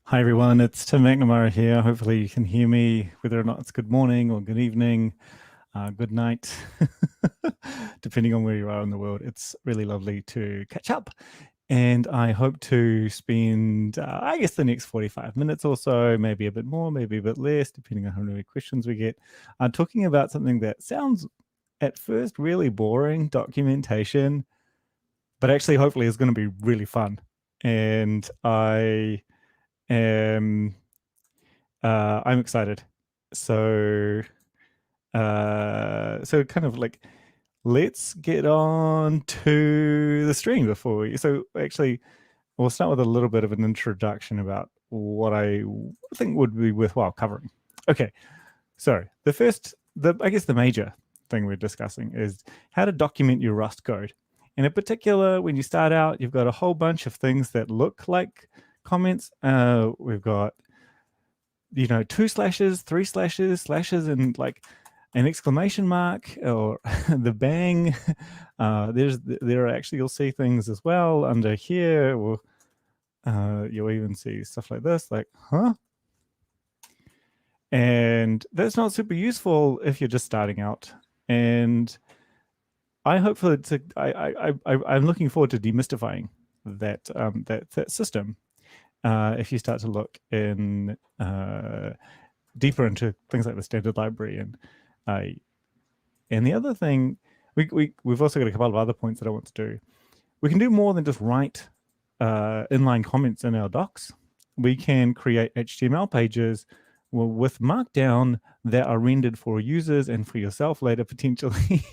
Hi everyone, it's Tim McNamara here. Hopefully you can hear me, whether or not it's good morning or good evening, good night, depending on where you are in the world. It's really lovely to catch up, and I hope to spend, I guess, the next 45 minutes or so, maybe a bit more, maybe a bit less, depending on how many questions we get, talking about something that sounds at first really boring, documentation, but actually hopefully is going to be really fun. And am I'm excited. So, so kind of like, let's get on to the stream before we. So actually, we'll start with a little bit of an introduction about what I think would be worthwhile covering. Okay, so I guess the major thing we're discussing is how to document your Rust code. And in particular, when you start out, you've got a whole bunch of things that look like comments. We've got 2 slashes, 3 slashes, slashes, and like an exclamation mark or the bang. There are actually, you'll see things as well under here, or you'll even see stuff like this, like, huh? And that's not super useful if you're just starting out. And I hope for to I'm looking forward to demystifying that system. If you start to look in deeper into things like the standard library and the other thing, we've also got a couple of other points that I want to do. We can do more than just write inline comments in our docs. We can create HTML pages with Markdown that are rendered for users and for yourself later, potentially.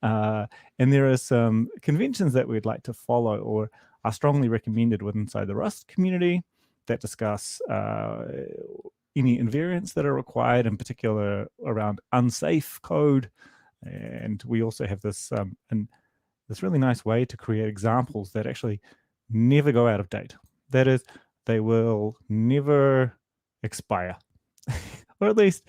And there are some conventions that we'd like to follow or are strongly recommended inside the Rust community that discuss any invariants that are required, in particular around unsafe code. And we also have this this really nice way to create examples that actually never go out of date. That is, they will never expire. Or at least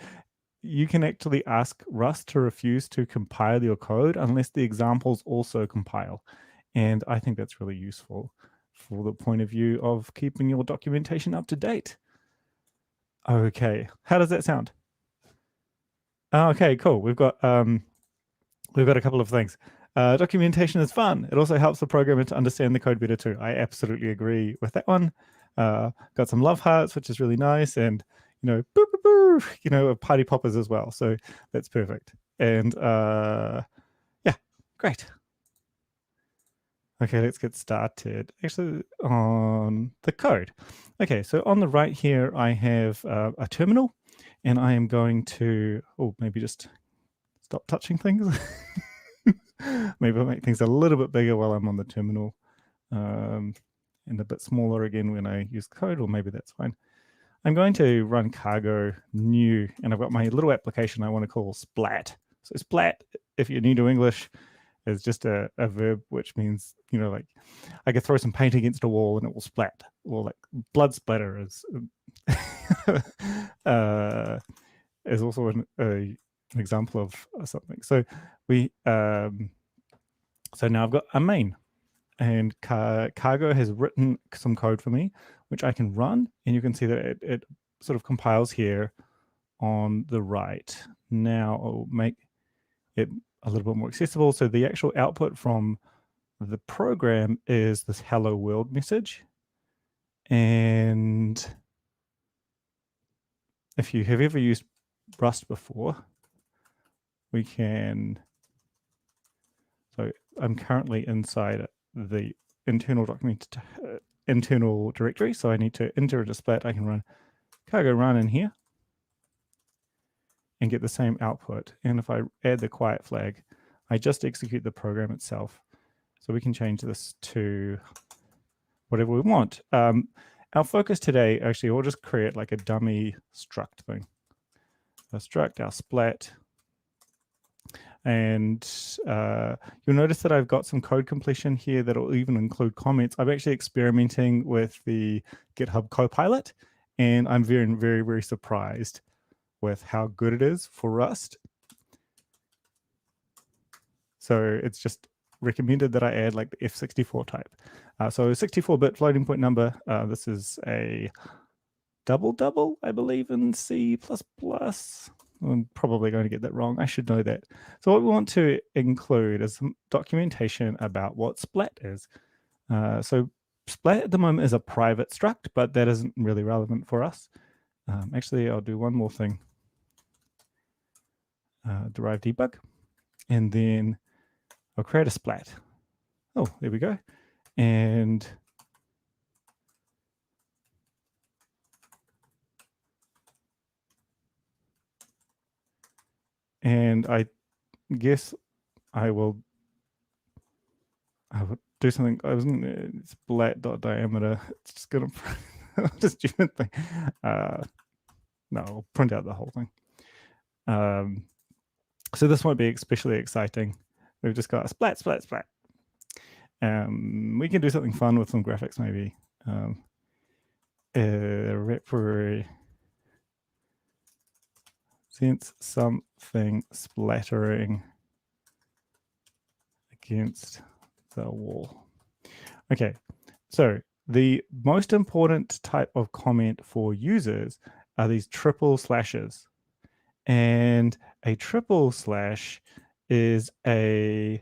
you can actually ask Rust to refuse to compile your code unless the examples also compile. And I think that's really useful for the point of view of keeping your documentation up to date. Okay, how does that sound? Okay, cool. We've got a couple of things. Documentation is fun. It also helps the programmer to understand the code better too. I absolutely agree with that one. Got some love hearts, which is really nice, and boo, boo, boo, party poppers as well. So that's perfect. And yeah, great. Okay, let's get started. Actually, on the code. Okay, so on the right here, I have a terminal, and I am going to, maybe just stop touching things. Maybe I'll make things a little bit bigger while I'm on the terminal, and a bit smaller again when I use code, or maybe that's fine. I'm going to run cargo new, and I've got my little application I want to call splat. So splat, if you're new to English, is just a verb which means, like I could throw some paint against a wall and it will splat, or like blood splatter is also an example of something. So so now I've got a main, and cargo has written some code for me, which I can run, and you can see that it sort of compiles here on the right. Now I'll make it a little bit more accessible. So the actual output from the program is this hello world message. And if you have ever used Rust before, we can, so I'm currently inside the internal internal directory. So I need to enter a splat. I can run cargo run in here and get the same output. And if I add the quiet flag, I just execute the program itself. So we can change this to whatever we want. Our focus today, actually, we'll just create like a dummy struct thing. A struct, our splat. And you'll notice that I've got some code completion here that'll even include comments. I'm actually experimenting with the GitHub Copilot, and I'm very, very, very surprised with how good it is for Rust. So it's just recommended that I add like the F64 type. So 64-bit floating point number. This is a double, I believe, in C++. I'm probably going to get that wrong. I should know that. So what we want to include is some documentation about what splat is. So splat at the moment is a private struct, but that isn't really relevant for us. Actually, I'll do one more thing. Derive debug, and then I'll create a splat. Oh, there we go. And I guess I will do something. I was going to splat.diameter. It's just going to just stupid thing. No, I'll print out the whole thing. So this won't be especially exciting. We've just got a splat. We can do something fun with some graphics, maybe. Represents something splattering against the wall. Okay, so the most important type of comment for users are these triple slashes. And a triple slash is a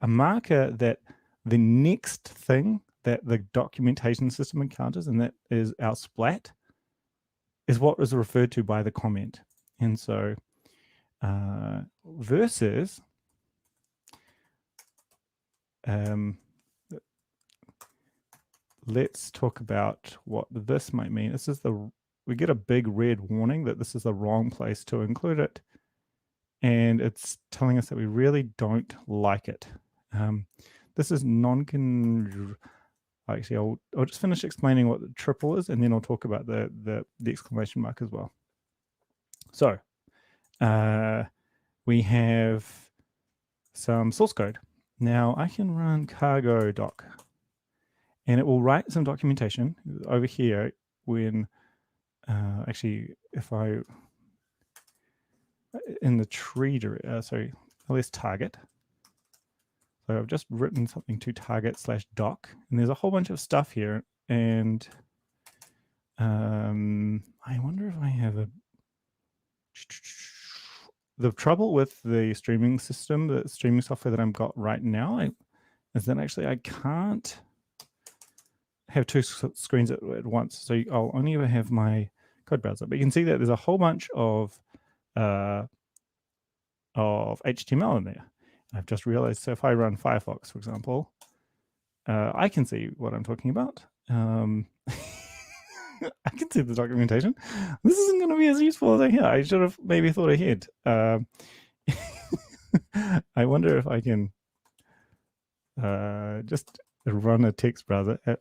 marker that the next thing that the documentation system encounters, and that is our splat, is what is referred to by the comment. And so versus let's talk about what this might mean. This is we get a big red warning that this is the wrong place to include it. And it's telling us that we really don't like it. This is actually, I'll just finish explaining what the triple is, and then I'll talk about the exclamation mark as well. So we have some source code. Now I can run cargo doc, and it will write some documentation over here when actually, if I in the tree, sorry, ls target. So I've just written something to target/doc, and there's a whole bunch of stuff here. And I wonder if I have the trouble with the streaming system, the streaming software that I've got right now, is that actually I can't have two screens at once. So I'll only ever have my code browser. But you can see that there's a whole bunch of HTML in there. I've just realized, so if I run Firefox, for example, I can see what I'm talking about. I can see the documentation. This isn't going to be as useful as I hear. I should have maybe thought ahead. I wonder if I can just run a text browser at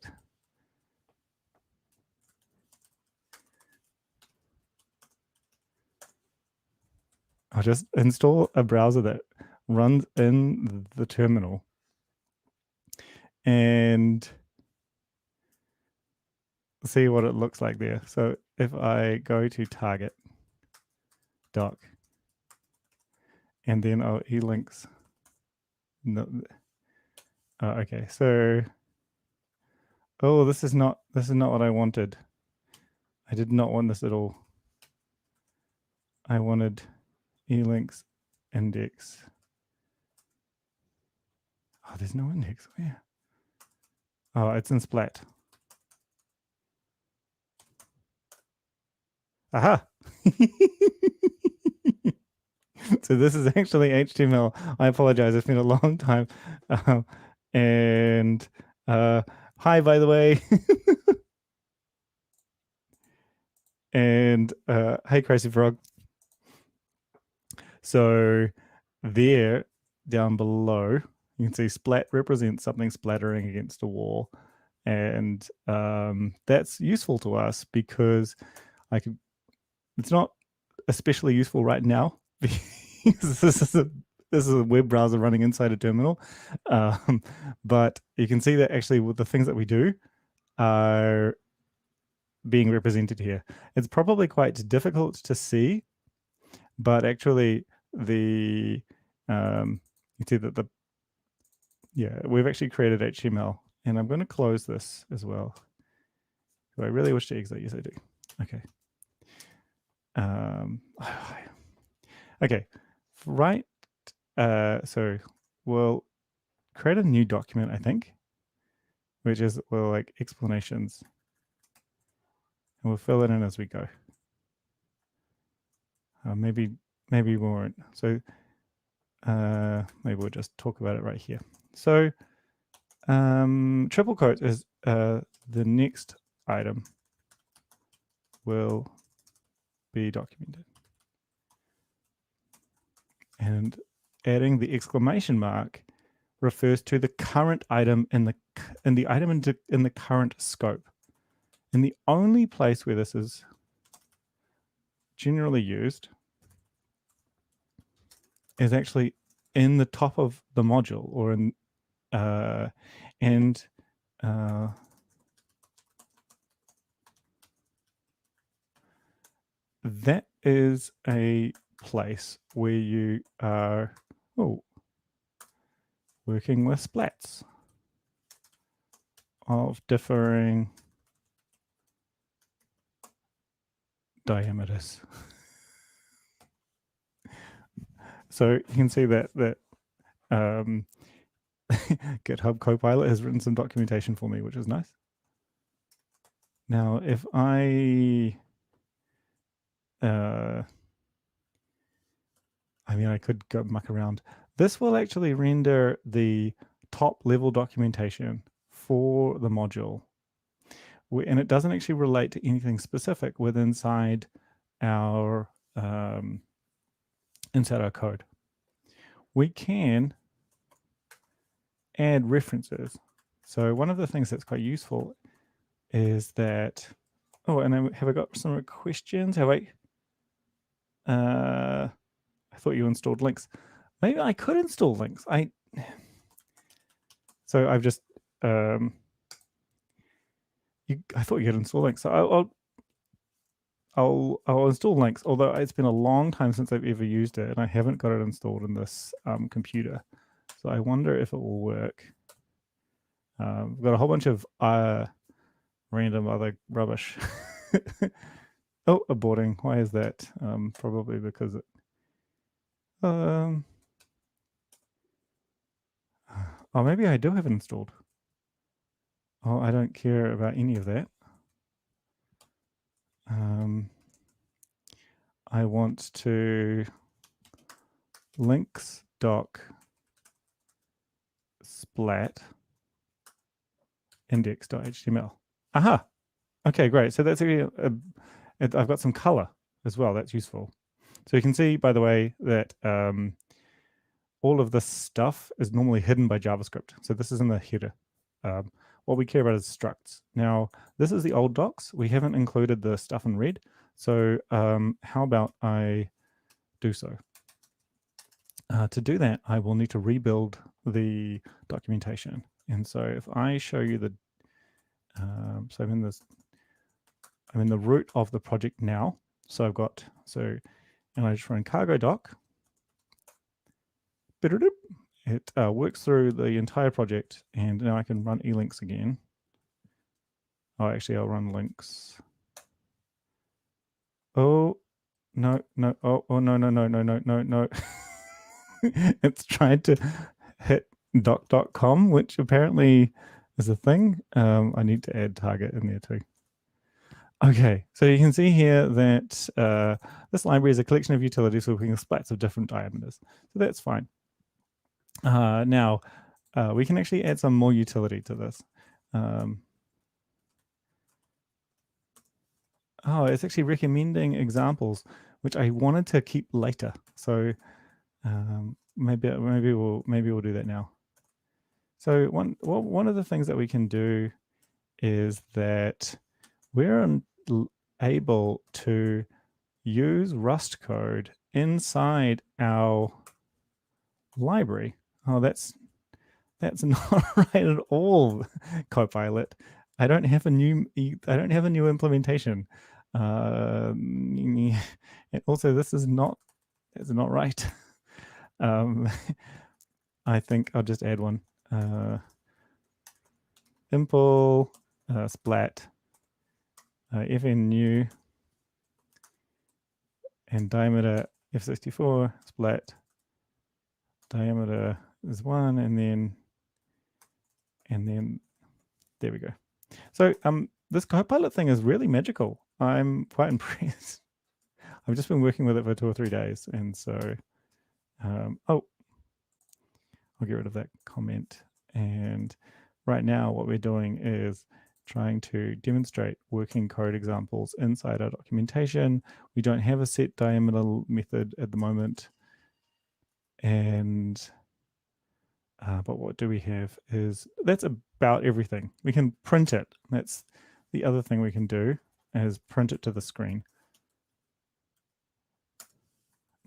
I'll just install a browser that runs in the terminal and see what it looks like there. So if I go to target doc and then elinks, no, okay, so this is not what I wanted. I did not want this at all. I wanted elinks index. Oh, there's no index. Where? Oh, it's in splat. Aha. So this is actually HTML. I apologize. It's been a long time. And hi, by the way. And hey, Crazy Frog. So there, down below, you can see splat represents something splattering against a wall. And that's useful to us because it's not especially useful right now because this is a web browser running inside a terminal. But you can see that actually with the things that we do are being represented here. It's probably quite difficult to see, but actually you see that we've actually created HTML, and I'm going to close this as well. Do I really wish to exit? Yes, I do. Okay. Okay. Right. So we'll create a new document, I think, which is, well, like explanations. And we'll fill it in as we go. Maybe we won't. So maybe we'll just talk about it right here. So triple quotes is the next item will be documented. And adding the exclamation mark refers to the current item in the current scope. And the only place where this is generally used is actually in the top of the module, or in that is a place where you are working with splats of differing diameters. So you can see that GitHub Copilot has written some documentation for me, which is nice. Now, if I mean, I could go muck around. This will actually render the top level documentation for the module. And it doesn't actually relate to anything specific inside our code. We can add references. So one of the things that's quite useful is that, and have I got some questions? Have I? I thought you installed links. Maybe I could install links. So I've just I thought you could install links. So I'll install links, although it's been a long time since I've ever used it, and I haven't got it installed in this computer. So I wonder if it will work. We've got a whole bunch of random other rubbish. Oh, aborting. Why is that? Probably because it. Oh, maybe I do have it installed. Oh, I don't care about any of that. I want to links doc splat index.html. Aha. Okay, great. So that's I've got some color as well. That's useful. So you can see, by the way, that all of this stuff is normally hidden by JavaScript. So this is in the header. What we care about is structs. Now, this is the old docs. We haven't included the stuff in red. So how about I do so? To do that, I will need to rebuild the documentation. And so if I show you the, so I'm in the root of the project now. So I've got, and I just run cargo doc. It works through the entire project, and now I can run elinks again. Oh, actually, I'll run links. Oh, no. Oh, no. It's trying to hit doc.com, which apparently is a thing. I need to add target in there too. Okay, so you can see here that this library is a collection of utilities working with splats of different diameters. So that's fine. Now, we can actually add some more utility to this. It's actually recommending examples, which I wanted to keep later. So maybe we'll do that now. So one of the things that we can do is that we're able to use Rust code inside our library. Oh, that's not right at all, Copilot. I don't have a new implementation. And also, this is not right. I think I'll just add one. Impl splat Fn new and diameter f64 split. Diameter is 1, and then there we go. So this Copilot thing is really magical. I'm quite impressed. I've just been working with it for 2 or 3 days, and so I'll get rid of that comment. And right now what we're doing is trying to demonstrate working code examples inside our documentation. We don't have a set diameter method at the moment, and but what do we have is that's about everything. We can print it. That's the other thing we can do, is print it to the screen.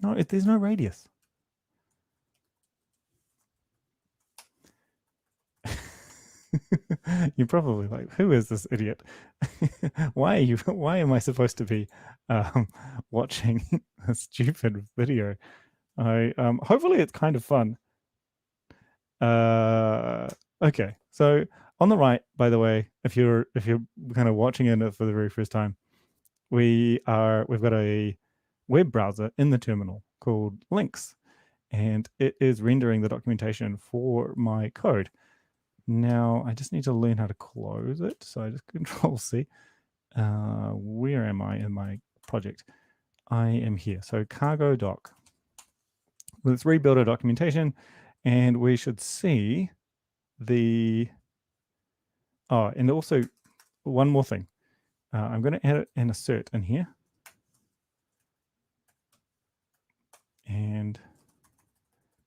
No, there's no radius. You're probably like, who is this idiot? Why am I supposed to be watching a stupid video? Hopefully it's kind of fun. Okay, so on the right, by the way, if you're kind of watching it for the very first time, we've got a web browser in the terminal called Links, and it is rendering the documentation for my code. Now I just need to learn how to close it, so I just Control C. Where am I in my project? I am here. So cargo doc. Let's rebuild our documentation, and we should see the. Oh, and also one more thing. I'm going to add an assert in here, and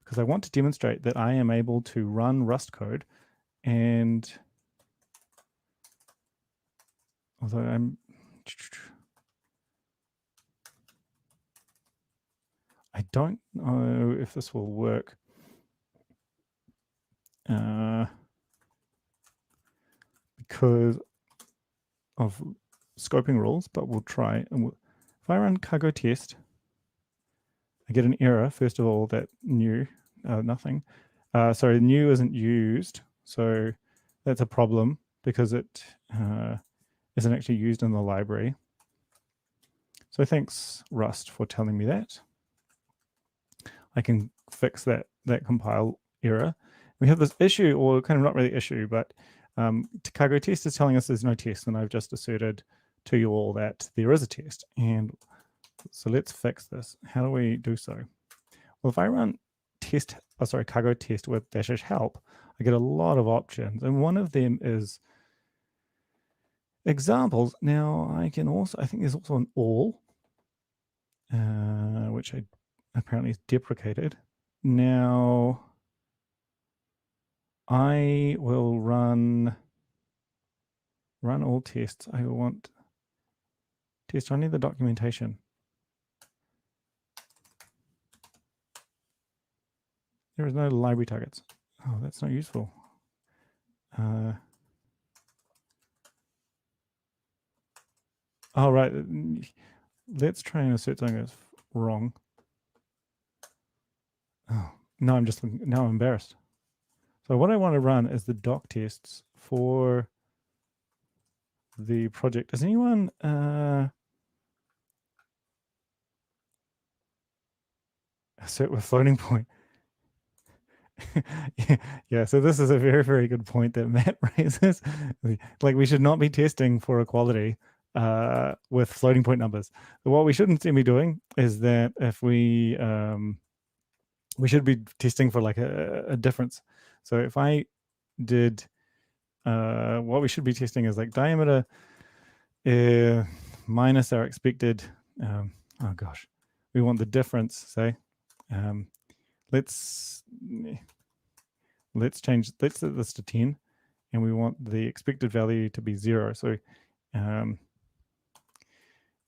because I want to demonstrate that I am able to run Rust code, and although I don't know if this will work. Because of scoping rules, but we'll try. And if I run cargo test, I get an error, first of all, that new, nothing. Sorry, new isn't used. So that's a problem because it isn't actually used in the library. So thanks, Rust, for telling me that. I can fix that compile error. We have this issue, or kind of not really issue, but cargo test is telling us there's no test, and I've just asserted to you all that there is a test. And so let's fix this. How do we do so? Well, if I run cargo test with --help, I get a lot of options, and one of them is examples. Now I think there's also an all, which I apparently is deprecated. Now I will run all tests. I want test only the documentation. There is no library targets. Oh, that's not useful. All right. Let's try and assert something that's wrong. Oh, no, I'm embarrassed. So what I want to run is the doc tests for the project. Does anyone assert with floating point? Yeah, so this is a very, very good point that Matt raises. Like, we should not be testing for equality with floating point numbers. But what we shouldn't be doing is that if we should be testing for like a difference. So if I did what we should be testing is like diameter minus our expected oh gosh, we want the difference, say. Let's set this to 10, and we want the expected value to be 0. So and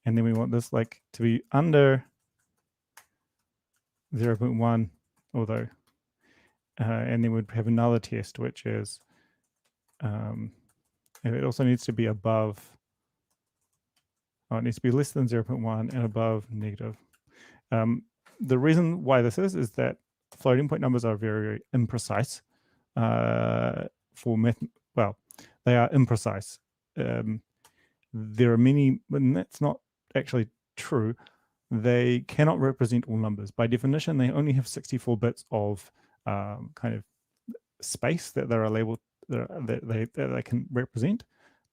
then we want this like to be under 0.1, although and then we'd have another test, which is it also needs to be above, it needs to be less than 0.1 and above negative. The reason why this is that floating point numbers are very, very imprecise for math. Well, they are imprecise. there are many, and that's not actually true. They cannot represent all numbers. By definition, they only have 64 bits of kind of space that they're labeled that they can represent,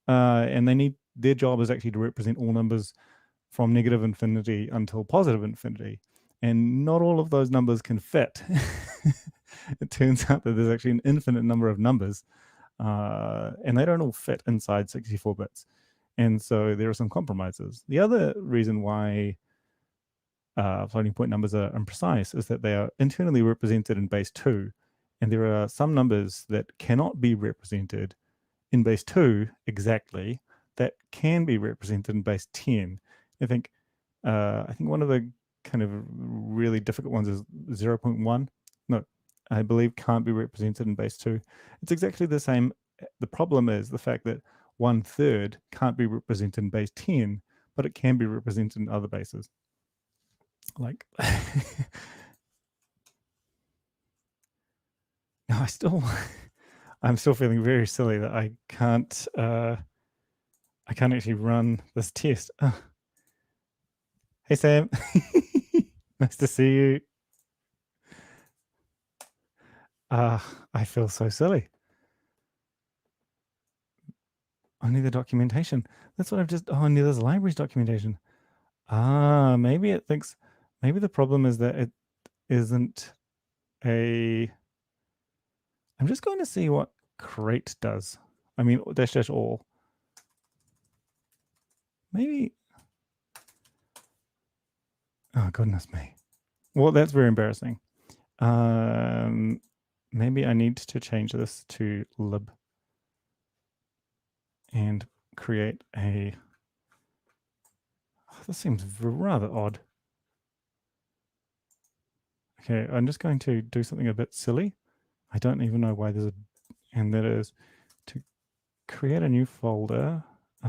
and their job is actually to represent all numbers from negative infinity until positive infinity, and not all of those numbers can fit. It turns out that there's actually an infinite number of numbers, and they don't all fit inside 64 bits. And so there are some compromises. The other reason why floating point numbers are imprecise is that they are internally represented in base 2, and there are some numbers that cannot be represented in base 2 exactly that can be represented in base 10. I think one of the kind of really difficult ones is 0.1. No, I believe can't be represented in base 2. It's exactly the same. The problem is the fact that 1/3 can't be represented in base 10, but it can be represented in other bases. Like, no, I'm still feeling very silly that I can't actually run this test. Hey, Sam. Nice to see you. I feel so silly. Only the documentation. That's what I've just... Oh, near there's libraries documentation. Maybe it thinks... Maybe the problem is that it isn't a... I'm just going to see what crate does. I mean, dash all. Maybe... Oh, goodness me. Well, that's very embarrassing. Maybe I need to change this to lib and create a... Oh, this seems rather odd. Okay, I'm just going to do something a bit silly. I don't even know why there's a... And that is to create a new folder,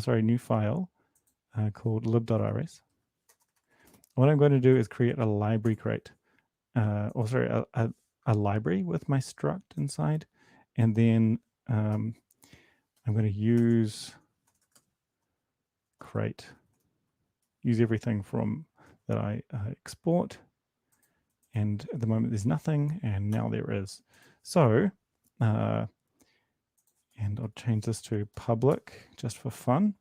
new file called lib.rs. What I'm going to do is create a library crate. A library with my struct inside. And then I'm going to use crate. Use everything from that I export. And at the moment there's nothing, and now there is. So, and I'll change this to public just for fun.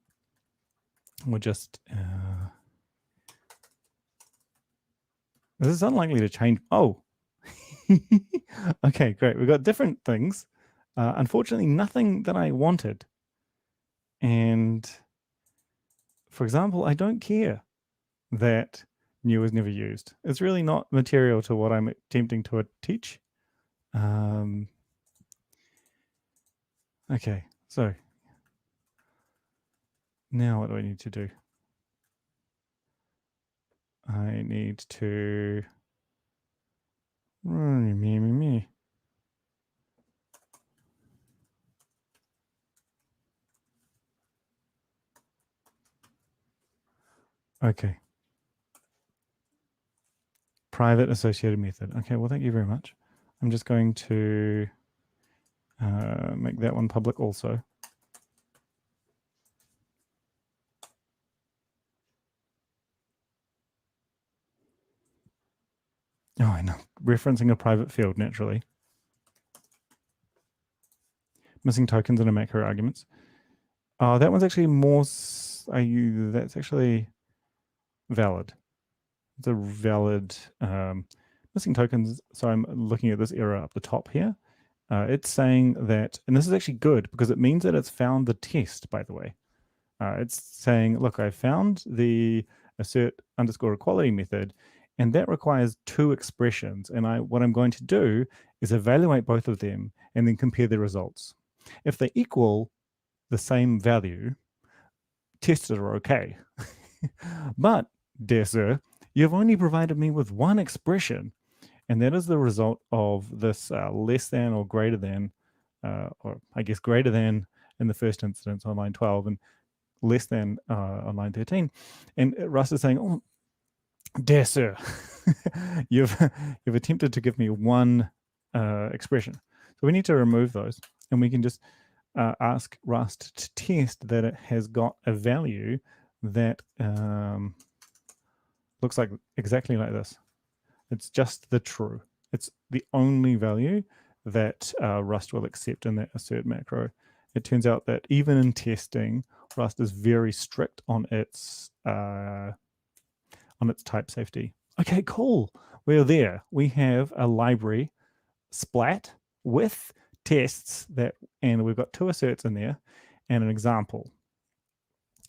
We'll just... this is unlikely to change. Oh, okay, great. We've got different things. Unfortunately, nothing that I wanted. And for example, I don't care that new is never used. It's really not material to what I'm attempting to teach. Okay, so now what do I need to do? I need to... Okay. Private associated method. Okay, well, thank you very much. I'm just going to make that one public also. Oh, I know. Referencing a private field, naturally. Missing tokens and macro arguments. Oh, that one's actually more... that's actually valid. It's a valid... missing tokens. So I'm looking at this error up the top here. It's saying that... And this is actually good because it means that it's found the test, by the way. It's saying, look, I found the assert underscore equality method, and that requires 2 expressions. And what I'm going to do is evaluate both of them and then compare the results. If they equal the same value, tests are okay. But, dear sir, you've only provided me with 1 expression, and that is the result of this less than or greater than, or I guess greater than in the first instance on line 12, and less than on line 13. And Russ is saying, oh, dear sir, you've attempted to give me 1 expression. So we need to remove those, and we can just ask Rust to test that it has got a value that looks like exactly like this. It's just the true. It's the only value that Rust will accept in that assert macro. It turns out that even in testing, Rust is very strict on its type safety. Okay, cool. We're there. We have a library splat with tests that, and we've got two asserts in there and an example.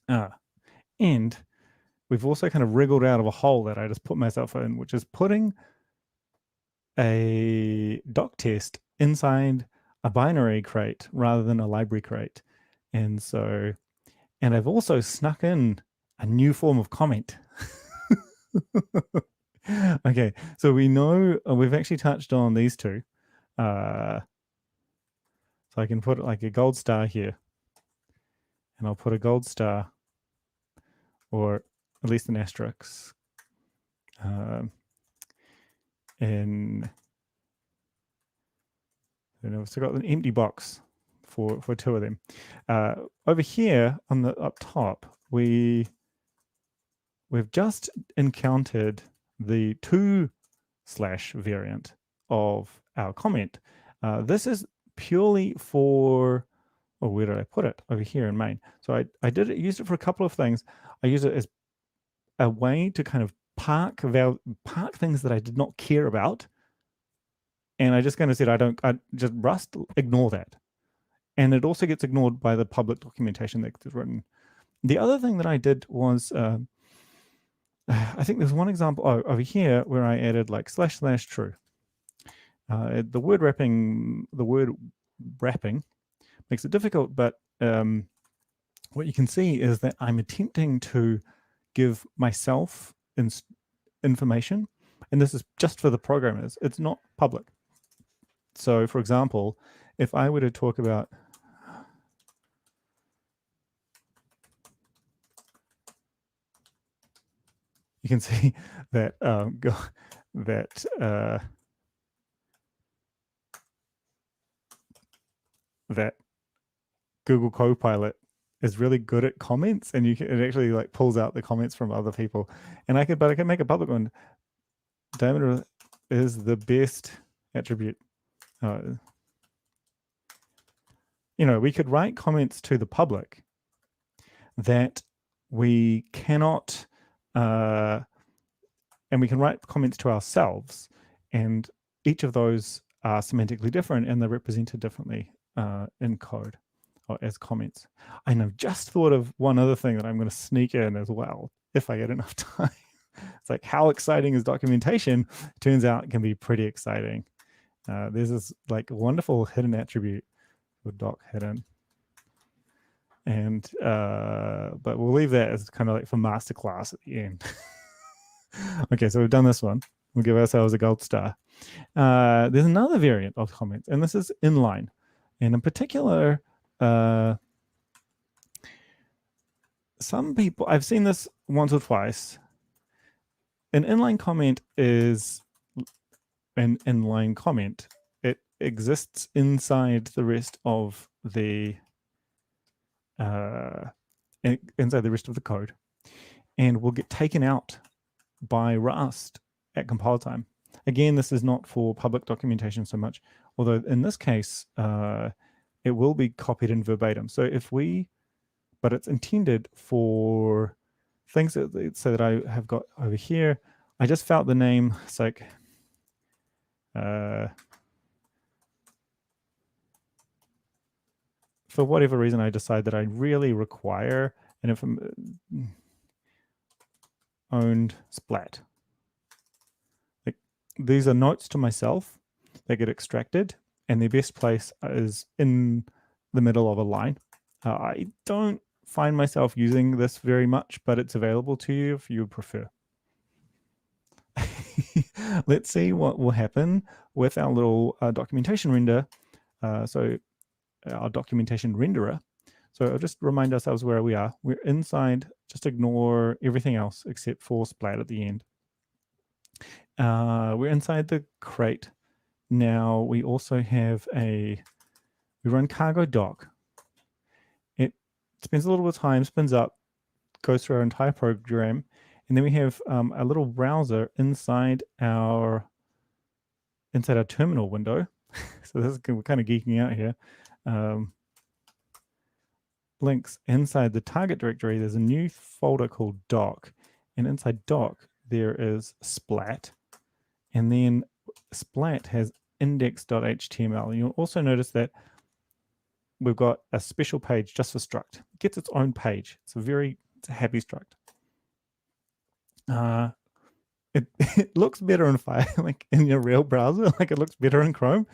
And we've also kind of wriggled out of a hole that I just put myself in, which is putting a doc test inside a binary crate rather than a library crate. And so, and I've also snuck in a new form of comment. Okay, so we know we've actually touched on these two. So I can put like a gold star here, and I'll put a gold star, or at least an asterisk, in. And I've still got an empty box for two of them. Over here on the up top, we've just encountered the 2/ variant of our comment. This is purely for, oh, where did I put it? Over here in main. So I used it for a couple of things. I used it as a way to kind of park things that I did not care about. And I just kind of said, I just Rust, ignore that. And it also gets ignored by the public documentation that's written. The other thing that I did was, I think there's one example over here where I added like / true. The word wrapping makes it difficult, but what you can see is that I'm attempting to give myself information, and this is just for the programmers. It's not public. So, for example, if I were to talk about you can see that that Google Copilot is really good at comments, and it actually like pulls out the comments from other people. And I can make a public one. Diameter is the best attribute. We could write comments to the public that we cannot, and we can write comments to ourselves, and each of those are semantically different, and they're represented differently in code or as comments. And I've just thought of one other thing that I'm going to sneak in as well, if I get enough time. It's like, how exciting is documentation? Turns out it can be pretty exciting. There's this like wonderful hidden attribute with doc hidden. And but we'll leave that as kind of like for masterclass at the end. Okay, so we've done this one. We'll give ourselves a gold star. There's another variant of comments, and this is inline. And in particular, some people, I've seen this once or twice. An inline comment is an inline comment. It exists inside the rest of the code, and will get taken out by Rust at compile time. Again, this is not for public documentation so much, although in this case, it will be copied in verbatim. So but it's intended for things that I have got over here. I just felt the name, it's like, for whatever reason, I decide that I really require an owned splat. Like, these are notes to myself that get extracted, and the best place is in the middle of a line. I don't find myself using this very much, but it's available to you if you would prefer. Let's see what will happen with our little documentation render. So our documentation renderer. So I'll just remind ourselves where we are. We're inside, just ignore everything else except for splat at the end. We're inside the crate. Now we also have we run cargo doc. spends a little bit of time, spins up, goes through our entire program, and then we have a little browser inside our terminal window. So this is, we're kind of geeking out here. Links inside the target directory. There's a new folder called doc, and inside doc there is splat, and then splat has index.html. You'll also notice that we've got a special page just for struct. It gets its own page. It's a happy struct. It looks better in like in your real browser, like it looks better in Chrome,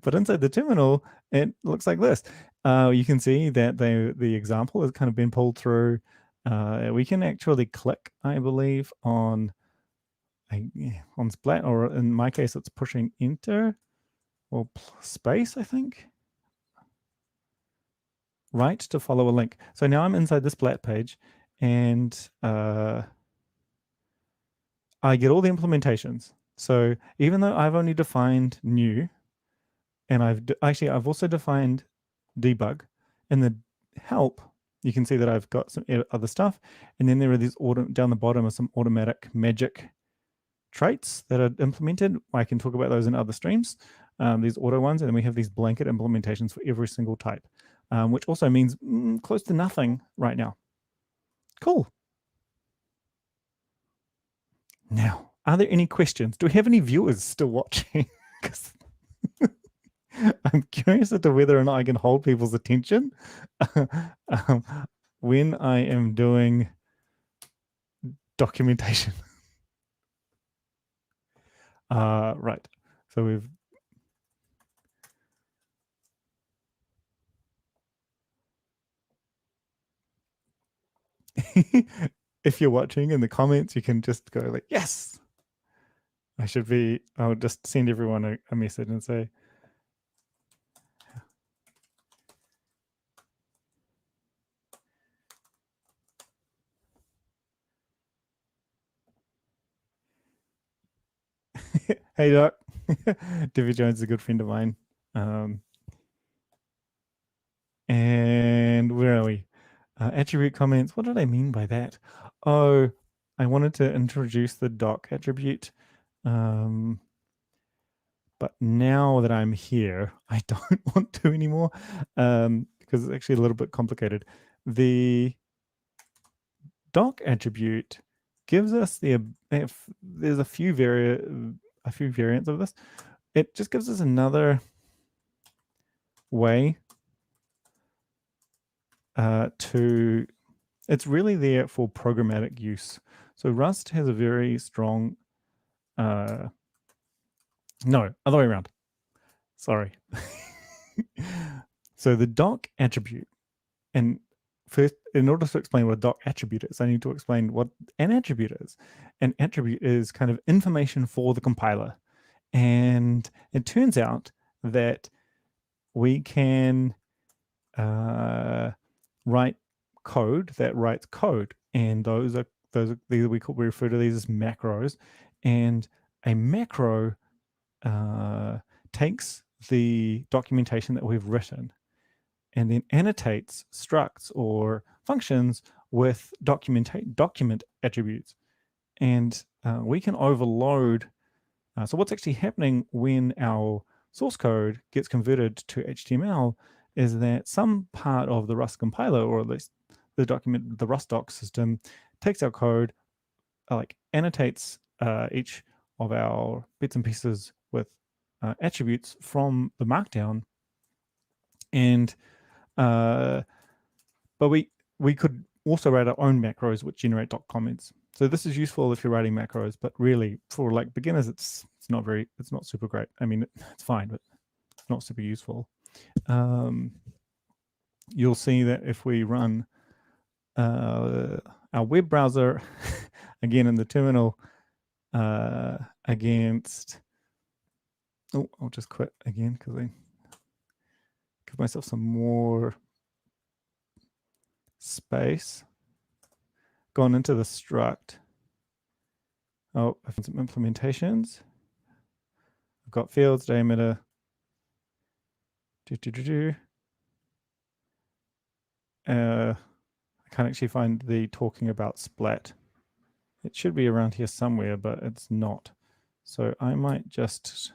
but inside the terminal, it looks like this. You can see that the example has kind of been pulled through. We can actually click, I believe, on splat, or in my case, it's pushing enter or space, I think, right, to follow a link. So now I'm inside the splat page, and I get all the implementations. So even though I've only defined new, and I've also defined debug, and the help, you can see that I've got some other stuff, and then there are these down the bottom are some automatic magic traits that are implemented. I can talk about those in other streams, these auto ones, and then we have these blanket implementations for every single type, which also means close to nothing right now. Cool. Now, are there any questions? Do we have any viewers still watching? Because I'm curious as to whether or not I can hold people's attention when I am doing documentation. Right. So we've if you're watching in the comments, you can just go like, yes. I'll just send everyone a message and say, hey, Doc. David Jones is a good friend of mine. And where are we? Attribute comments. What did I mean by that? Oh, I wanted to introduce the doc attribute. But now that I'm here, I don't want to anymore, because it's actually a little bit complicated. The doc attribute gives us if there's a few variants of this. It just gives us another way it's really there for programmatic use. So Rust has a very strong, no, other way around. Sorry. So the doc attribute, and first, in order to explain what a doc attribute is, I need to explain what an attribute is. An attribute is kind of information for the compiler. And it turns out that we can write code that writes code, and we refer to these as macros. And a macro takes the documentation that we've written and then annotates structs or functions with document attributes, and we can overload. So what's actually happening when our source code gets converted to HTML is that some part of the Rust compiler, or at least the Rust doc system, takes our code, like annotates each of our bits and pieces with attributes from the markdown, and but we could also write our own macros which generate doc comments. So this is useful if you're writing macros, but really for like beginners, it's not super great. I mean, it's fine, but it's not super useful. You'll see that if we run our web browser again in the terminal against, I'll just quit again because I give myself some more space. Gone into the struct. Oh, I found some implementations. I've got fields, diameter. I can't actually find the talking about splat. It should be around here somewhere, but it's not. So I might just...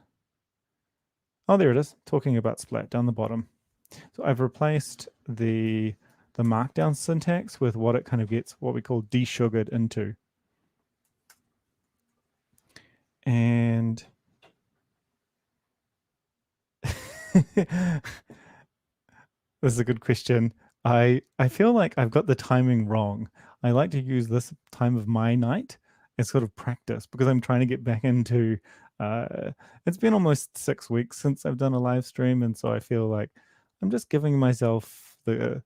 Oh, there it is, talking about splat down the bottom. So I've replaced the markdown syntax with what it kind of gets, what we call desugared into. And this is a good question. I feel like I've got the timing wrong. I like to use this time of my night as sort of practice because I'm trying to get back into... it's been almost 6 weeks since I've done a live stream, and so I feel like I'm just giving myself the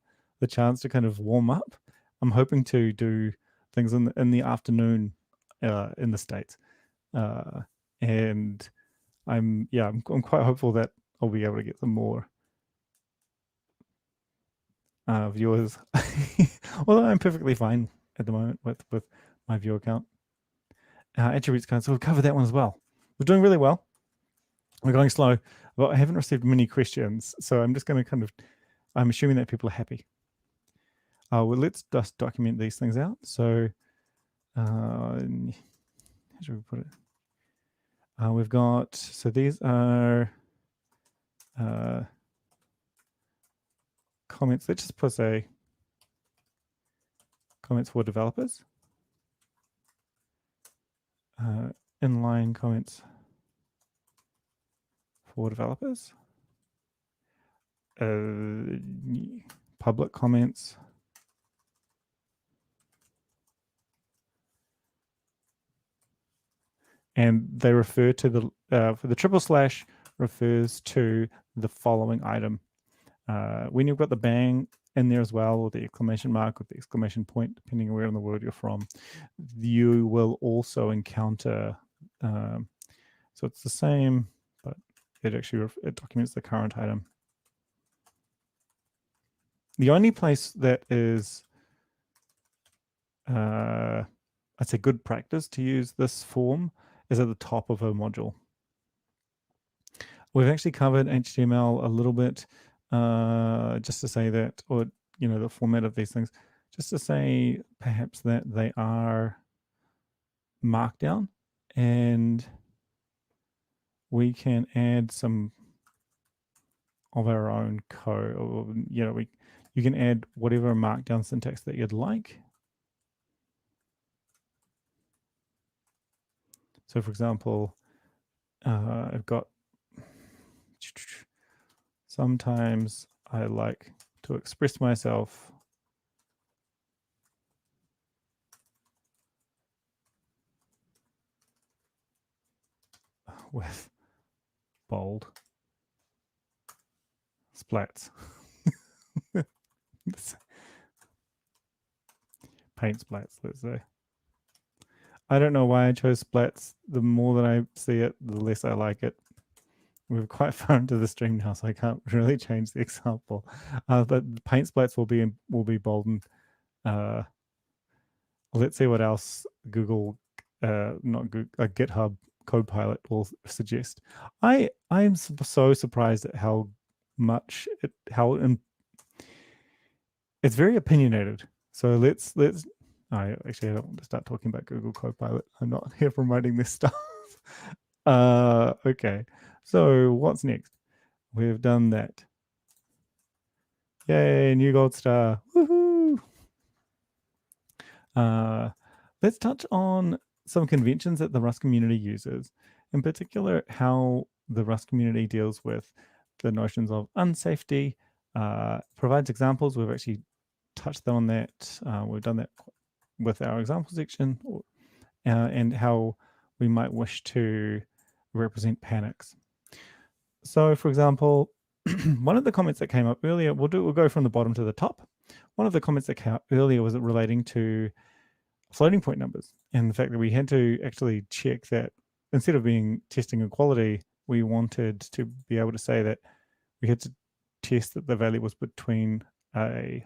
chance to kind of warm up. I'm hoping to do things in the afternoon in the States. And I'm quite hopeful that I'll be able to get some more viewers. Although I'm perfectly fine at the moment with my viewer count. Attributes count, so we'll cover that one as well. We're doing really well. We're going slow, but I haven't received many questions, so I'm just going to I'm assuming that people are happy. Well, let's just document these things out. So how should we put it? We've got, so these are comments. Let's just put a comments for developers. Inline comments for developers. Public comments. And they refer to for the triple slash refers to the following item. When you've got the bang in there as well, or the exclamation mark, or the exclamation point, depending on where in the world you're from, you will also encounter, so it's the same, but it actually it documents the current item. The only place that is, I'd say, good practice to use this form is at the top of a module. We've actually covered HTML a little bit, just to say that, or the format of these things, just to say perhaps that they are markdown, and we can add some of our own code, or you can add whatever markdown syntax that you'd like. So for example, I've got, sometimes I like to express myself with bold splats. Paint splats, let's say. I don't know why I chose splats. The more that I see it, the less I like it. We're quite far into the stream now, so I can't really change the example. But paint splats will be bolden. Let's see what else Google, not Google, GitHub Copilot will suggest. I'm so surprised at how much it's very opinionated. So let's I don't want to start talking about Google Copilot. I'm not here promoting this stuff. Okay, so what's next? We've done that. Yay, new gold star. Woohoo! Let's touch on some conventions that the Rust community uses, in particular how the Rust community deals with the notions of unsafety, provides examples. We've actually touched on that. We've done that with our example section, and how we might wish to represent panics. So for example, one of the comments that came up earlier, we'll go from the bottom to the top. One of the comments that came up earlier was relating to floating point numbers, and the fact that we had to actually check that instead of being testing equality, we wanted to be able to say that we had to test that the value was between a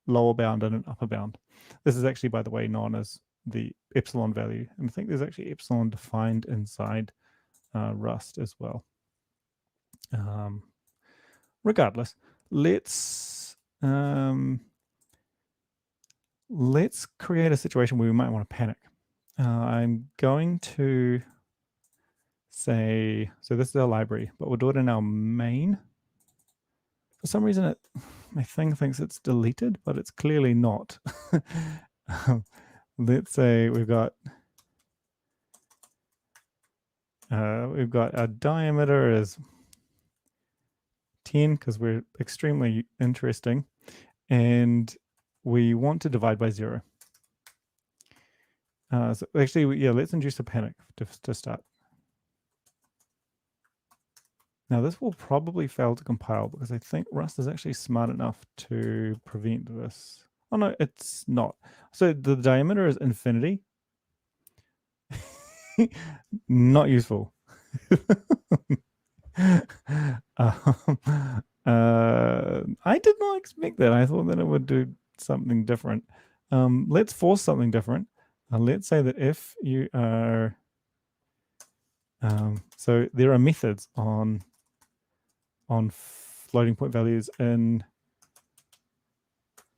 lower bound and an upper bound. This is actually, by the way, known as the epsilon value, and I think there's actually epsilon defined inside Rust as well. Regardless, let's let's create a situation where we might want to panic. I'm going to say, so this is our library, but we'll do it in our main. For some reason, my thing thinks it's deleted, but it's clearly not. Let's say we've got our diameter is 10 because we're extremely interesting, and we want to divide by 0. So actually, yeah, let's induce a panic to start. Now this will probably fail to compile because I think Rust is actually smart enough to prevent this. Oh no, it's not. So the diameter is infinity. Not useful. I did not expect that. I thought that it would do something different. Let's force something different. Let's say that if you are, so there are methods on floating point values in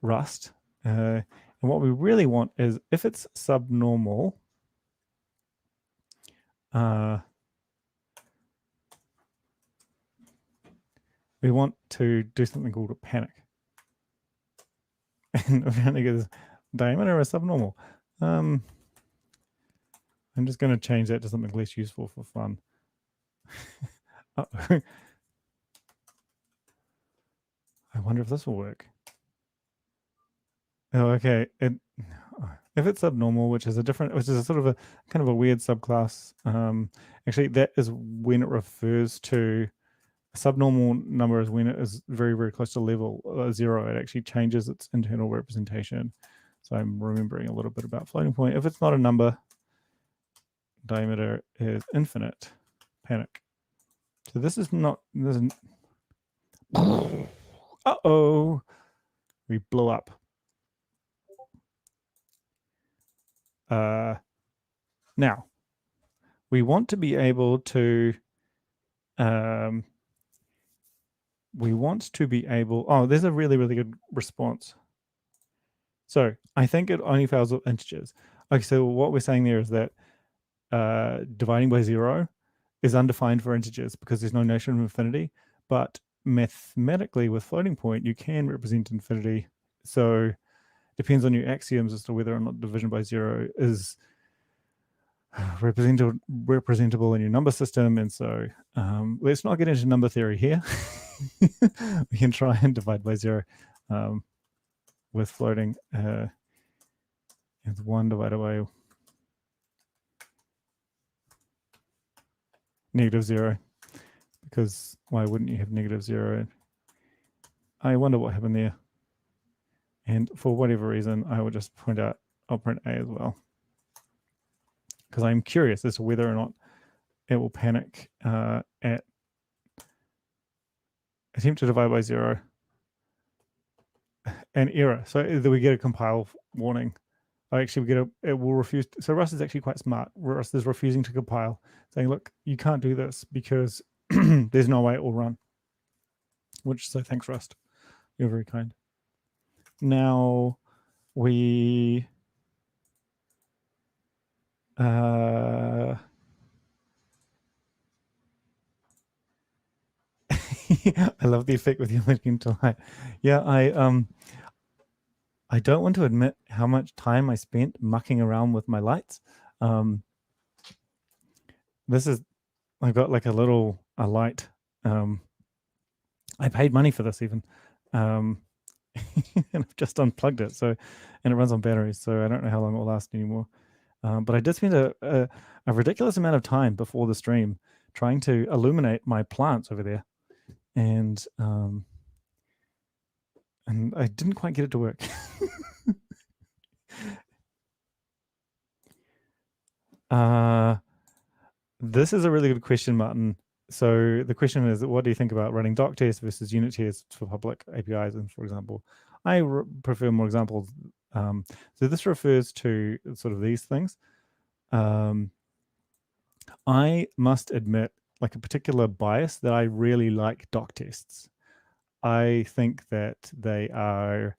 Rust, and what we really want is if it's subnormal, we want to do something called a panic. And apparently because diameter is subnormal. I'm just going to change that to something less useful for fun. I wonder if this will work. Oh, okay. If it's subnormal, which is a sort of a kind of a weird subclass. Actually, that is when it refers to a subnormal number is when it is very, very close to level 0. It actually changes its internal representation. So I'm remembering a little bit about floating point. If it's not a number, diameter is infinite. Panic. So this is not. Uh-oh. We blew up. Now, we want to be able to. Oh, there's a really, really good response. So I think it only fails with integers. Okay, so what we're saying there is that dividing by 0 is undefined for integers because there's no notion of infinity. But mathematically, with floating point, you can represent infinity. So it depends on your axioms as to whether or not division by 0 is representable in your number system. And so let's not get into number theory here. We can try and divide by 0 with floating. It's 1 divided by -0, because why wouldn't you have -0? I wonder what happened there. And for whatever reason, I will just point out, I'll print A as well, because I'm curious as to whether or not it will panic at attempt to divide by 0 and error. So either we get a compile warning. Actually, it will refuse. So Rust is actually quite smart. Rust is refusing to compile, saying, look, you can't do this because there's no way it will run. So thanks, Rust. You're very kind. Now we I love the effect with you looking to light. Yeah, I don't want to admit how much time I spent mucking around with my lights. This is, I got like a light. I paid money for this even. And I've just unplugged it. And it runs on batteries. So I don't know how long it will last anymore. But I did spend a ridiculous amount of time before the stream trying to illuminate my plants over there. And I didn't quite get it to work. This is a really good question, Martin. So the question is, what do you think about running Doctests versus unit tests for public APIs? And for example, I prefer more examples. So this refers to sort of these things. I must admit, like a particular bias, that I really like Doctests. I think that they are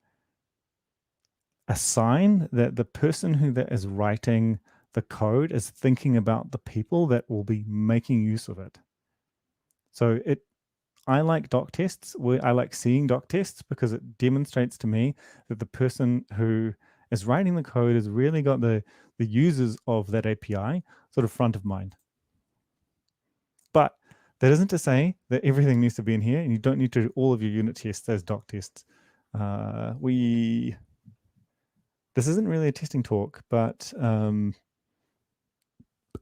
a sign that the person that is writing the code is thinking about the people that will be making use of it. So I like doc tests. I like seeing doc tests because it demonstrates to me that the person who is writing the code has really got the users of that API sort of front of mind. But that isn't to say that everything needs to be in here, and you don't need to do all of your unit tests as doc tests. This isn't really a testing talk, but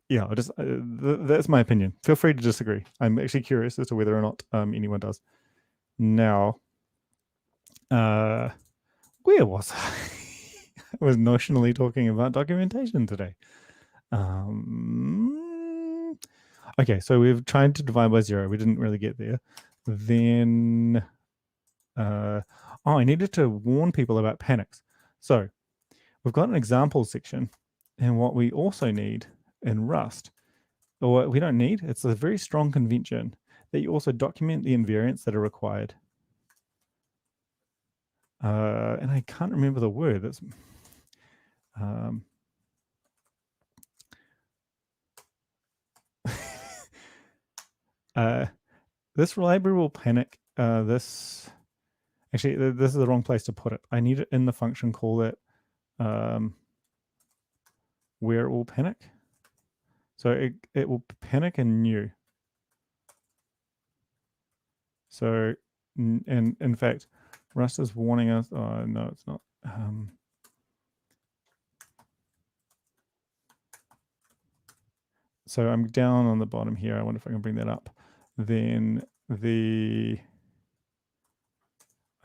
yeah, that's my opinion. Feel free to disagree. I'm actually curious as to whether or not anyone does. Now, where was I? I was notionally talking about documentation today. Okay, so we've tried to divide by 0. We didn't really get there. Then, I needed to warn people about panics. So we've got an example section, and what we also need in Rust, or what we don't need, it's a very strong convention that you also document the invariants that are required. And I can't remember the word. That's this library will panic. This is the wrong place to put it. I need it in the function call that where it will panic. So it will panic in new. So, and in fact, Rust is warning us. Oh, no, it's not. So I'm down on the bottom here. I wonder if I can bring that up. Then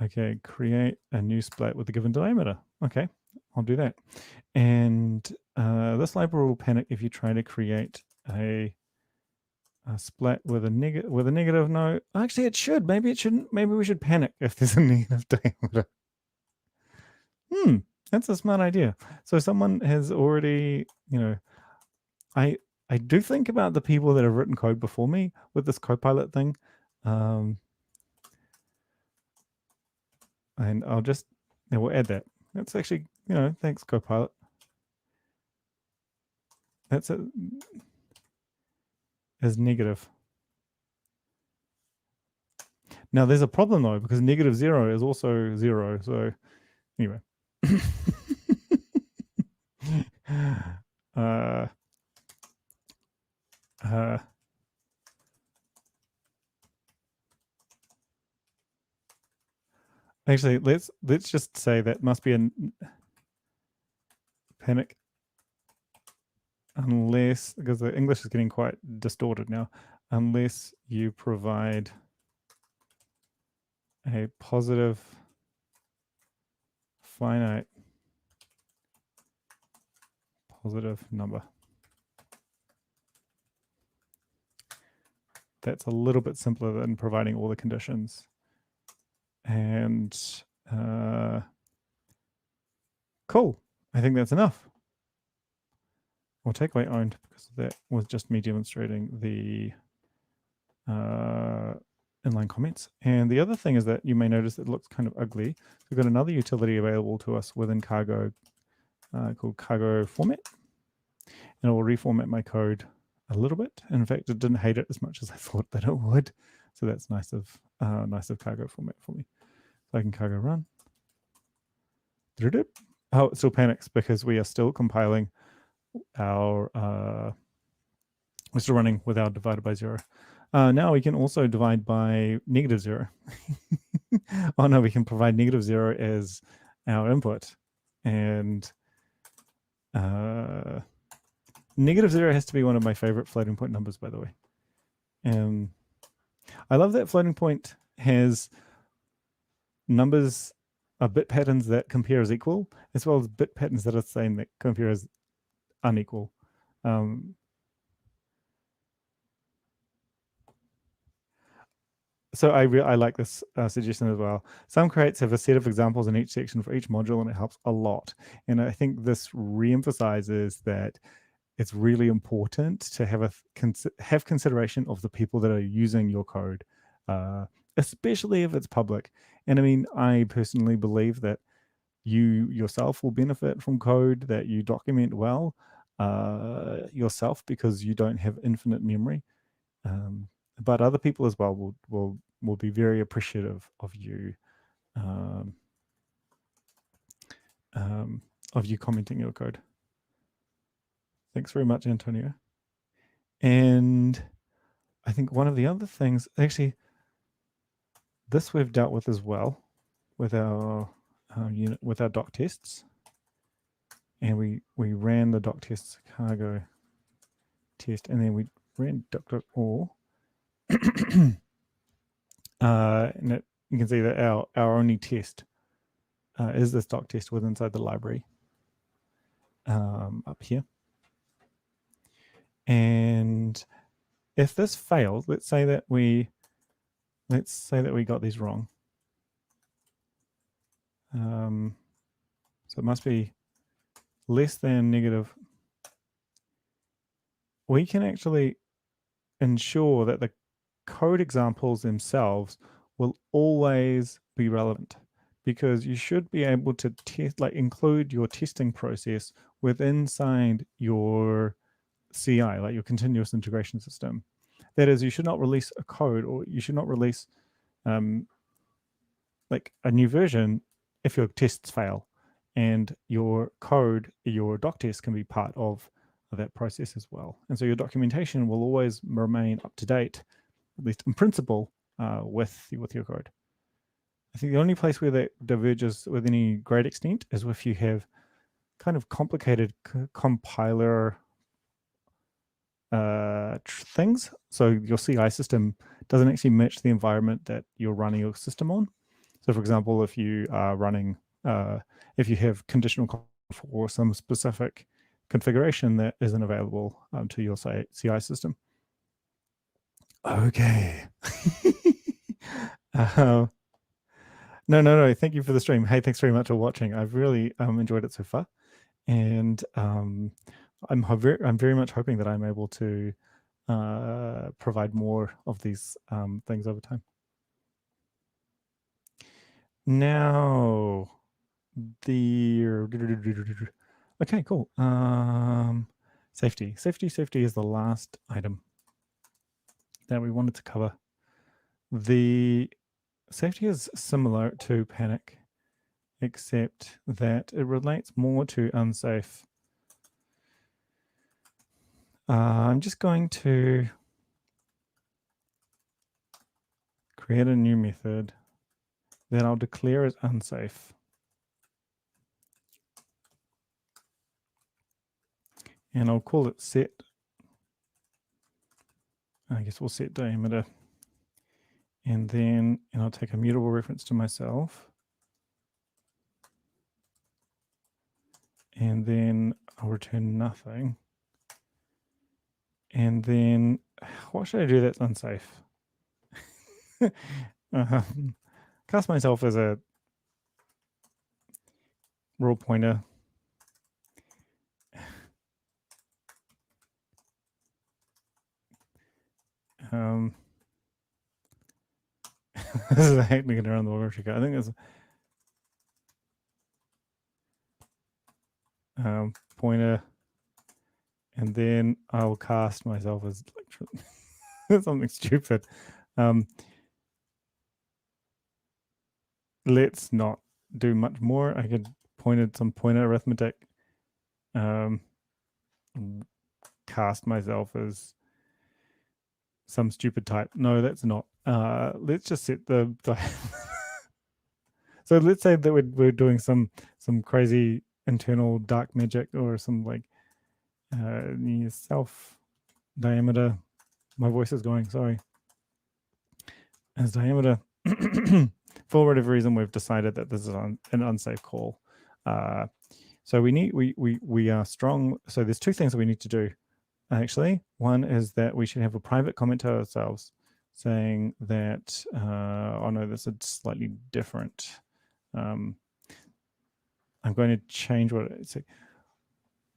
okay, create a new splat with a given diameter. Okay, I'll do that. And this library will panic if you try to create a splat with a negative. No, actually it should. Maybe it shouldn't. Maybe we should panic if there's a negative diameter. That's a smart idea. So someone has already, I do think about the people that have written code before me with this Copilot thing. And we'll add that. That's actually, thanks Copilot. That's it. As negative. Now there's a problem though, because negative 0 is also 0. So anyway. Actually, let's just say that must be a panic, unless, because the English is getting quite distorted now, unless you provide a positive finite positive number. That's a little bit simpler than providing all the conditions. And cool. I think that's enough. We'll take away owned because that was just me demonstrating the inline comments. And the other thing is that you may notice it looks kind of ugly. We've got another utility available to us within Cargo called Cargo Format. And it will reformat my code a little bit. In fact, it didn't hate it as much as I thought that it would. So that's nice of Cargo Format for me. So I can Cargo run. Oh, it still panics because we are still compiling our, we're still running with our divided by 0. Now we can also divide by negative 0. Oh no, we can provide negative 0 as our input. And negative 0 has to be one of my favorite floating point numbers, by the way. I love that floating point has numbers, bit patterns that compare as equal, as well as bit patterns that are the same that compare as unequal. So I like this suggestion as well. Some crates have a set of examples in each section for each module, and it helps a lot. And I think this reemphasizes that it's really important to have consideration of the people that are using your code, especially if it's public. And I mean, I personally believe that You yourself will benefit from code that you document well yourself, because you don't have infinite memory. But other people as well will be very appreciative um, of you commenting your code. Thanks very much, Antonio. And I think one of the other things, actually, this we've dealt with as well with our unit, with our doc tests. And we ran the doc tests cargo test, and then we ran doc.or. And you can see that our only test is this doc test with inside the library up here. And if this fails, let's say that we got these wrong. So it must be less than negative. We can actually ensure that the code examples themselves will always be relevant, because you should be able to test, like include your testing process within inside your CI, like your continuous integration system. That is, you should not release a code, or you should not release like a new version if your tests fail, and your code, your doc test can be part of that process as well. And so your documentation will always remain up to date, at least in principle, with your code. I think the only place where that diverges with any great extent is if you have kind of complicated compiler things. So your CI system doesn't actually match the environment that you're running your system on. So for example, if you are running, if you have conditional for some specific configuration that isn't available to your CI system. Okay. No. Thank you for the stream. Hey, thanks very much for watching. I've really enjoyed it so far, and I'm very much hoping that I'm able to provide more of these things over time. Now, okay, cool. Safety is the last item that we wanted to cover. The safety is similar to panic, except that it relates more to unsafe. I'm just going to create a new method that I'll declare as unsafe. And I'll call it set. I guess we'll set diameter. And then I'll take a mutable reference to myself. And then I'll return nothing. And then what should I do that's unsafe? Cast myself as a raw pointer. This is actually going around the world. I think it's pointer, and then I'll cast myself as something stupid. Let's not do much more. I could pointed some pointer arithmetic. Cast myself as some stupid type. No, that's not. Let's just set the so let's say that we're doing some crazy internal dark magic, or some like self diameter. My voice is going, sorry. As diameter. For whatever reason, we've decided that this is an unsafe call. So we are strong. So there's two things that we need to do. Actually, one is that we should have a private comment to ourselves saying that, oh no, this is slightly different. I'm going to change what it's.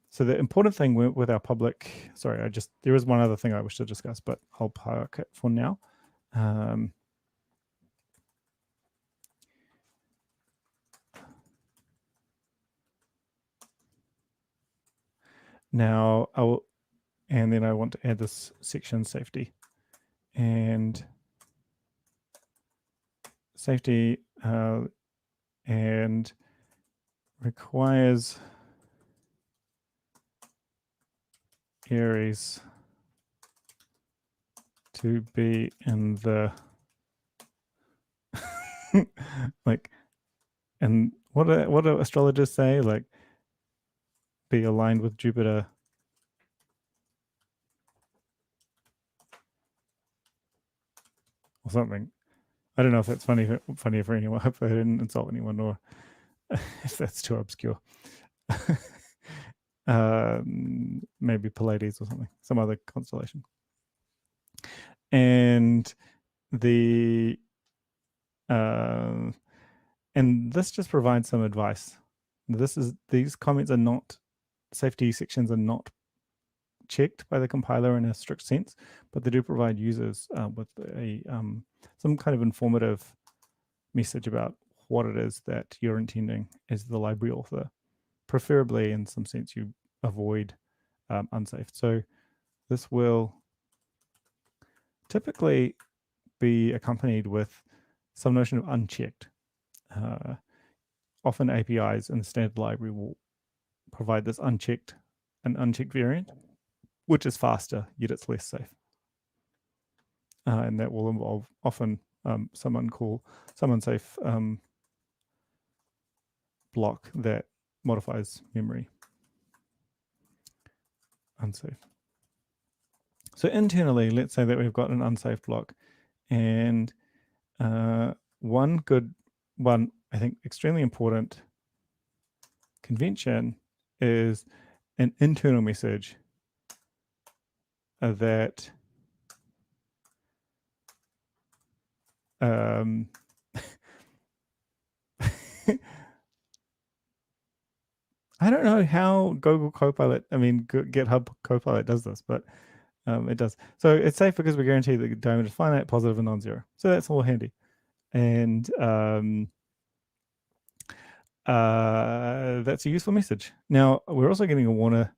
So the important thing with our public, sorry, there is one other thing I wish to discuss, but I'll park it for now. Now and then I want to add this section safety, and safety and requires Aries to be in the like, and what do astrologers say? Like, be aligned with Jupiter or something. I don't know if that's funny for anyone. I hope I didn't insult anyone, or if that's too obscure. Maybe Pleiades or something, some other constellation. And the and this just provides some advice. These comments are not, safety sections are not checked by the compiler in a strict sense, but they do provide users with a some kind of informative message about what it is that you're intending as the library author. Preferably, in some sense, you avoid unsafe. So this will typically be accompanied with some notion of unchecked. Often APIs in the standard library will provide this unchecked variant, which is faster, yet it's less safe. And that will involve often some unsafe block that modifies memory. Unsafe. So internally, let's say that we've got an unsafe block, and one, I think, extremely important convention is an internal message that I don't know how Google Copilot, GitHub Copilot does this, but it does. So it's safe because we guarantee the diameter is finite, positive, and non-zero. So that's all handy. And that's a useful message. Now, we're also getting a warning,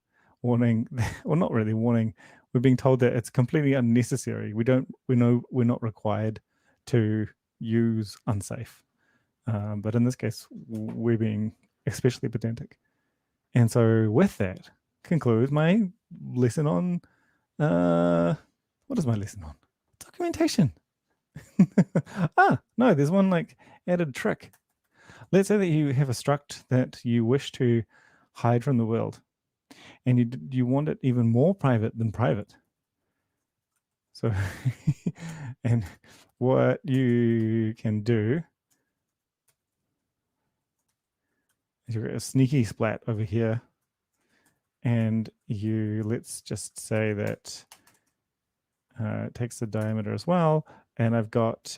well, not really warning. We're being told that it's completely unnecessary. We're not required to use unsafe. But in this case, we're being especially pedantic. And so with that concludes my lesson on, what is my lesson on? Documentation. No, there's one like added trick. Let's say that you have a struct that you wish to hide from the world, and you want it even more private than private. So, and what you can do is you've got a sneaky splat over here, and let's just say that it takes the diameter as well, and I've got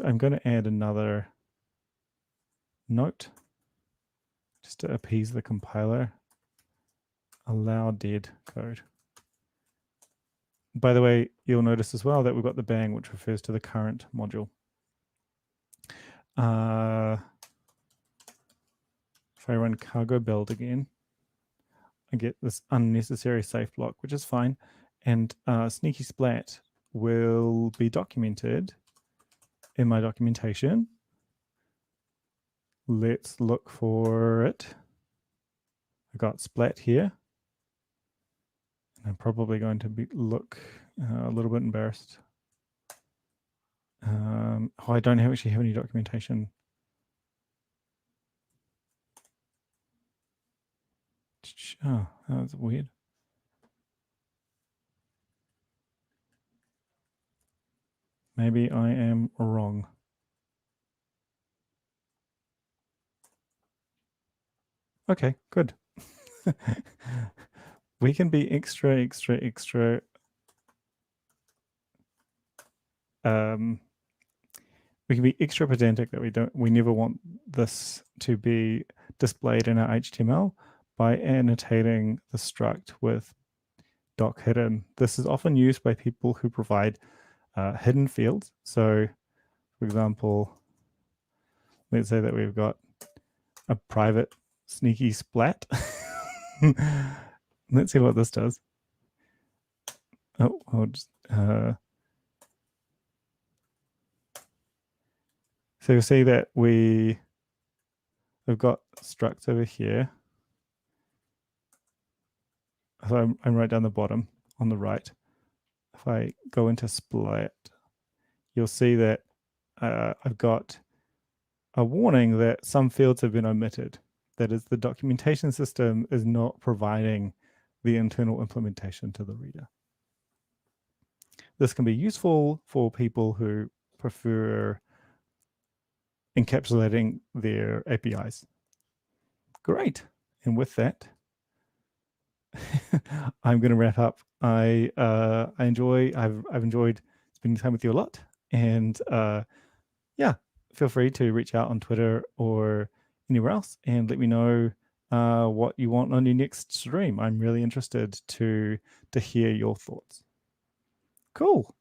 I'm going to add another note just to appease the compiler. Allow dead code. By the way, you'll notice as well that we've got the bang, which refers to the current module. If I run cargo build again, I get this unnecessary safe block, which is fine. And sneaky splat will be documented in my documentation. Let's look for it. I got splat here. And I'm probably going to look a little bit embarrassed. I don't actually have any documentation. Oh, that's weird. Maybe I am wrong. Okay, good. We can be extra. We can be extra pedantic that we never want this to be displayed in our HTML by annotating the struct with doc hidden. This is often used by people who provide hidden fields. So, for example, let's say that we've got a private sneaky splat. Let's see what this does. Oh, I'll just, so you'll see that we've got structs over here. So I'm right down the bottom on the right. If I go into split, you'll see that I've got a warning that some fields have been omitted. That is, the documentation system is not providing the internal implementation to the reader. This can be useful for people who prefer encapsulating their APIs. Great. And with that, I'm going to wrap up. I've enjoyed spending time with you a lot, and yeah, feel free to reach out on Twitter or anywhere else and let me know what you want on your next stream. I'm really interested to hear your thoughts. Cool.